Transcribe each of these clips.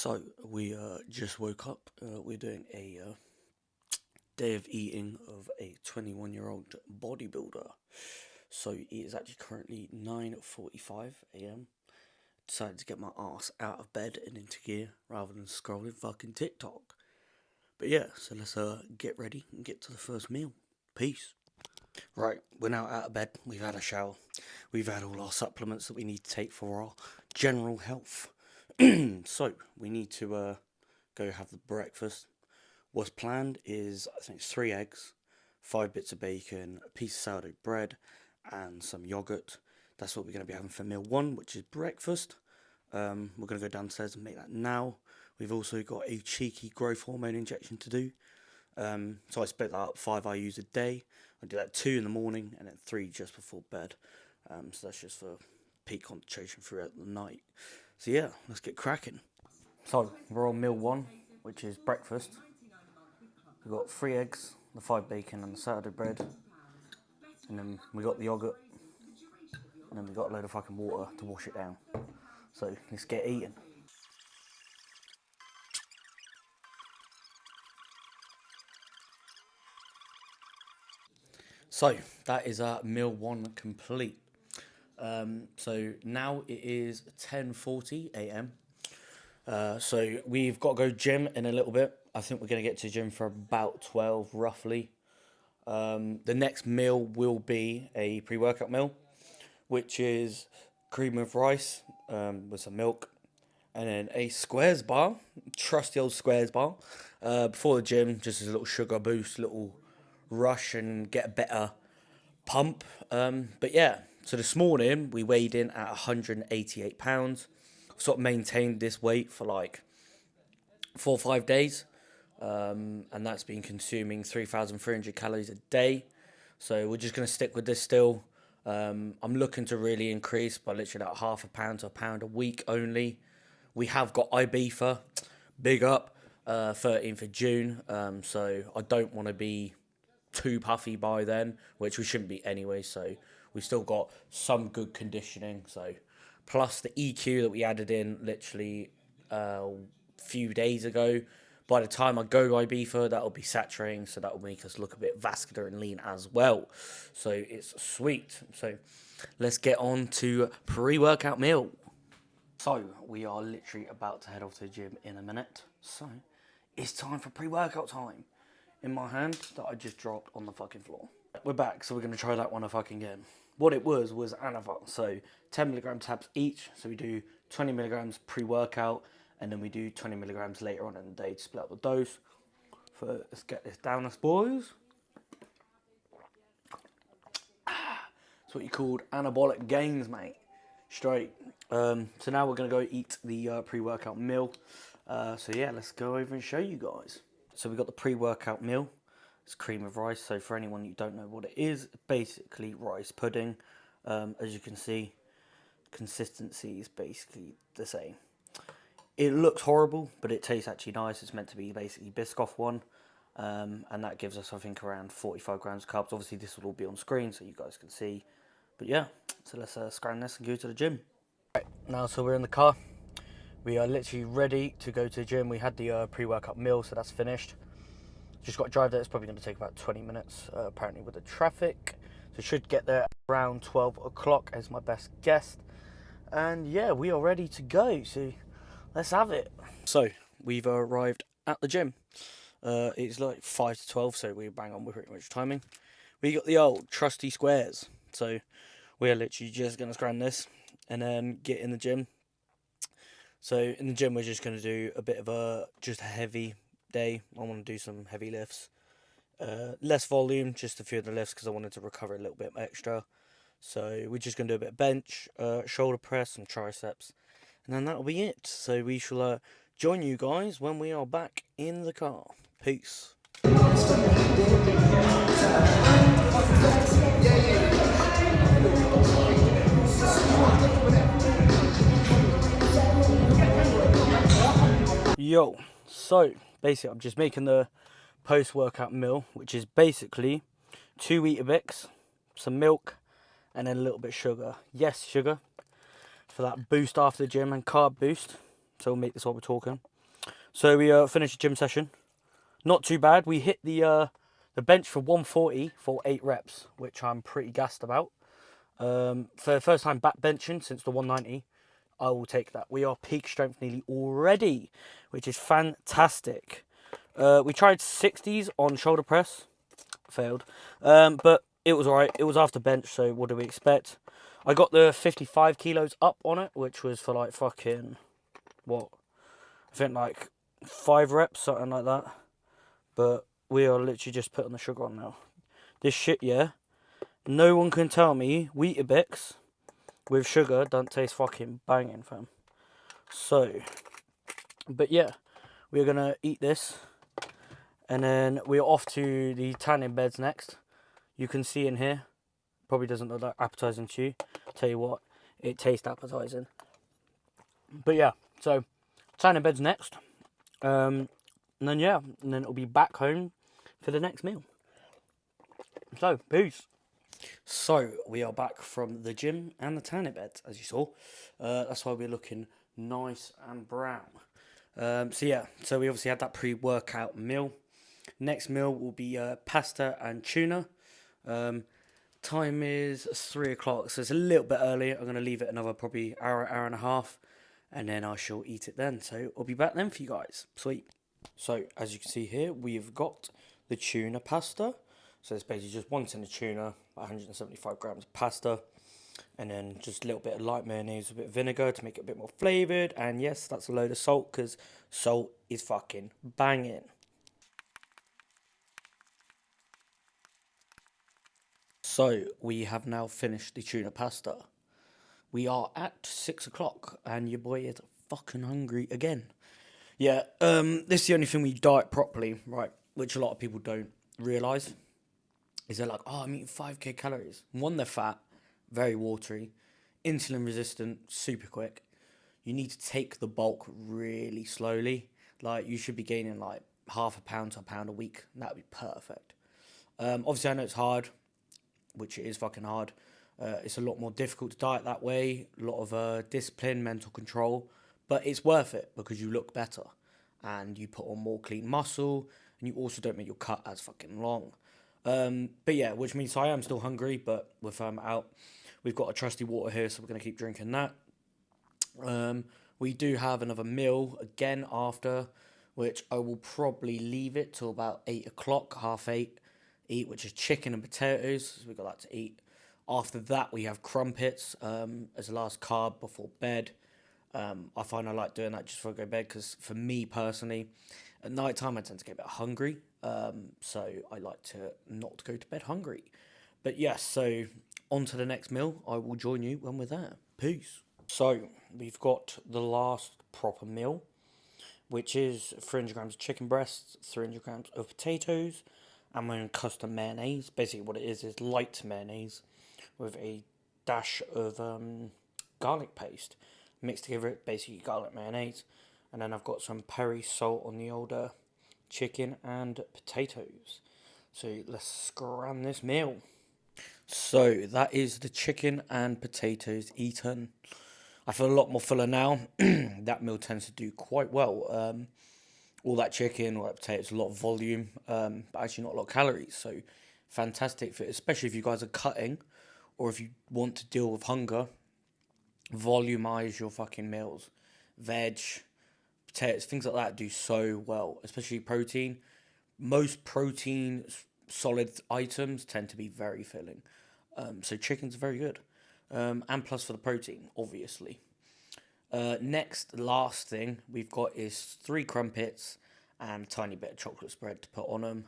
So we just woke up. We're doing a day of eating of a 21-year-old bodybuilder. So it is actually currently 9:45 a.m. Decided to get my ass out of bed and into gear rather than scrolling fucking TikTok. But yeah, so let's get ready and get to the first meal. Peace. Right, we're now out of bed. We've had a shower. We've had all our supplements that we need to take for our general health. So we need to go have the breakfast. What's planned is, I think it's 3 eggs, 5 bits of bacon, a piece of sourdough bread, and some yogurt. That's what we're going to be having for meal 1, which is breakfast. We're going to go downstairs and make that now. We've also got a cheeky growth hormone injection to do. So I split that up 5 IUs a day. I do that 2 in the morning and then 3 just before bed. So that's just for peak concentration throughout the night. So yeah, let's get cracking. So we're on meal 1, which is breakfast. We've got 3 eggs, the 5 bacon and the sourdough bread. And then we got the yogurt. And then we got a load of fucking water to wash it down. So let's get eating. So that is meal 1 complete. So now it is 10:40 a.m. So we've got to go gym in a little bit. I think we're going to get to the gym for about 12 roughly. The next meal will be a pre-workout meal, which is cream with rice with some milk, and then a squares bar, trusty old squares bar, before the gym, just as a little sugar boost, little rush and get a better pump. But yeah, so this morning we weighed in at 188 pounds. Sort of maintained this weight for like 4 or 5 days, and that's been consuming 3,300 calories a day. So we're just going to stick with this still. I'm looking to really increase by literally about half a pound to a pound a week only. We have got Ibiza, big up, 13th of June. So I don't want to be too puffy by then, which we shouldn't be anyway. So we've still got some good conditioning. So plus the EQ that we added in literally a few days ago. By the time I go to Ibiza, that'll be saturating, so that'll make us look a bit vascular and lean as well. So it's sweet. So let's get on to pre-workout meal. So we are literally about to head off to the gym in a minute. So it's time for pre-workout time. In my hand that I just dropped on the fucking floor. We're back, so we're going to try that one fucking again. What it was Anavar. So 10 milligram tabs each. So we do 20 milligrams pre-workout, and then we do 20 milligrams later on in the day to split up the dose. So let's get this down us, boys. It's what you called anabolic gains, mate. Straight. So now we're going to go eat the pre-workout meal. So yeah, let's go over and show you guys. So we got the pre-workout meal. It's cream of rice. So for anyone who don't know what it is, basically rice pudding. As you can see, consistency is basically the same. It looks horrible, but it tastes actually nice. It's meant to be basically Biscoff one. And that gives us, I think, around 45 grams of carbs. Obviously, this will all be on screen so you guys can see. But yeah, so let's scan this and go to the gym. Right, now, so we're in the car. We are literally ready to go to the gym. We had the pre-workout meal, so that's finished. Just got to drive there. It's probably going to take about 20 minutes, apparently, with the traffic. So should get there around 12 o'clock as my best guess. And yeah, we are ready to go. So let's have it. So we've arrived at the gym. It's like 5 to 12, so we bang on with pretty much timing. We got the old trusty squares. So we are literally just going to scran this and then get in the gym. So in the gym, we're just going to do a bit of just a heavy day. I want to do some heavy lifts. Less volume, just a few of the lifts because I wanted to recover a little bit extra. So we're just going to do a bit of bench, shoulder press, some triceps. And then that'll be it. So we shall join you guys when we are back in the car. Peace. Yo, so basically I'm just making the post-workout meal, which is basically 2 Weetabix, some milk, and then a little bit of sugar. Yes, sugar, for that boost after the gym and carb boost. So we'll make this while we're talking. So we finished the gym session. Not too bad. We hit the bench for 140 for 8 reps, which I'm pretty gassed about. For the first time back benching since the 190, I will take that. We are peak strength nearly already, which is fantastic. We tried 60s on shoulder press, failed, but it was alright. It was after bench, so what do we expect? I got the 55 kilos up on it, which was for like fucking, what? I think like 5 reps, something like that. But we are literally just putting the sugar on now. This shit, yeah. No one can tell me Weetabix with sugar don't taste fucking banging, fam. So, but yeah, we're gonna eat this, and then we're off to the tanning beds next. You can see in here, probably doesn't look that appetizing to you. Tell you what, it tastes appetizing. But yeah, so tanning beds next. And then it'll be back home for the next meal. So, peace. So, we are back from the gym and the tanning beds, as you saw. That's why we're looking nice and brown. So we obviously had that pre-workout meal. Next meal will be pasta and tuna. Time is 3 o'clock, so it's a little bit early. I'm going to leave it another probably hour and a half, and then I shall eat it then. So I'll be back then for you guys. Sweet. So, as you can see here, we've got the tuna pasta. So it's basically just 1 tin of tuna, 175 grams of pasta, and then just a little bit of light mayonnaise, a bit of vinegar to make it a bit more flavoured. And yes, that's a load of salt, because salt is fucking banging. So, we have now finished the tuna pasta. We are at 6 o'clock, and your boy is fucking hungry again. Yeah, this is the only thing we diet properly, right, which a lot of people don't realise. Is they're like, oh, I'm eating 5k calories. One, they're fat, very watery, insulin resistant, super quick. You need to take the bulk really slowly. Like, you should be gaining like half a pound to a pound a week. That would be perfect. Obviously, I know it's hard, which it is fucking hard. It's a lot more difficult to diet that way. A lot of discipline, mental control. But it's worth it because you look better. And you put on more clean muscle. And you also don't make your cut as fucking long. But yeah, which means I am still hungry, but with out, we've got a trusty water here, so we're going to keep drinking that. We do have another meal again after, which I will probably leave it till about 8 o'clock, half 8, eat, which is chicken and potatoes, so we've got that to eat. After that, we have crumpets as a last carb before bed. I find I like doing that just before I go to bed, because for me personally, at night time I tend to get a bit hungry, so I like to not go to bed hungry. But yes, so on to the next meal. I will join you when we're there. Peace. So we've got the last proper meal, which is 300 grams of chicken breasts, 300 grams of potatoes, and we're in custom mayonnaise. Basically what it is light mayonnaise with a dash of garlic paste. Mixed together, basically garlic mayonnaise. And then I've got some peri salt on the older chicken and potatoes. So let's scram this meal. So that is the chicken and potatoes eaten. I feel a lot more fuller now. That meal tends to do quite well. All that chicken, all that potatoes, a lot of volume, but actually not a lot of calories. So fantastic for, especially if you guys are cutting, or if you want to deal with hunger. Volumize your fucking meals. Veg, potatoes, things like that do so well, especially protein. Most protein solid items tend to be very filling. So chicken's very good. And plus for the protein, obviously. Next, last thing we've got is 3 crumpets and a tiny bit of chocolate spread to put on them.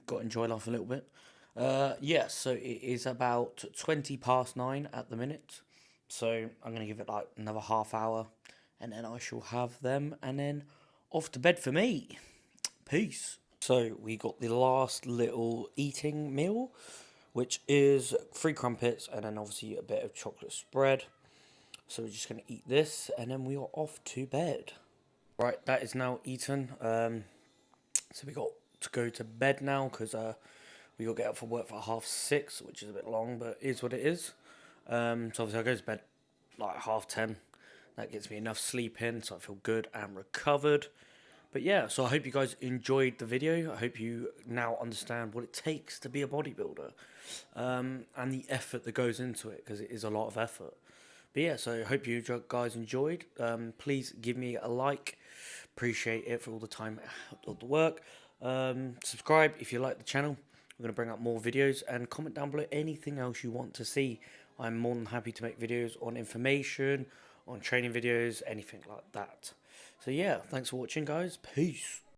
Got to enjoy life a little bit. So it is about 20 past 9 at the minute. So I'm going to give it like another half hour, and then I shall have them, and then off to bed for me. Peace. So we got the last little eating meal, which is 3 crumpets and then obviously a bit of chocolate spread. So we're just going to eat this, and then we are off to bed. Right, that is now eaten. So we got to go to bed now, because we got to get up for work for 6:30, which is a bit long, but it is what it is. So obviously I go to bed like 10:30. That gets me enough sleep in, so I feel good and recovered. But yeah, so I hope you guys enjoyed the video. I hope you now understand what it takes to be a bodybuilder, and the effort that goes into it, because it is a lot of effort. But yeah, so I hope you guys enjoyed. Please give me a like. Appreciate it for all the time, all the work. Subscribe if you like the channel. I'm going to bring up more videos, and comment down below anything else you want to see. I'm more than happy to make videos on information, on training videos, anything like that. So yeah, thanks for watching, guys. Peace.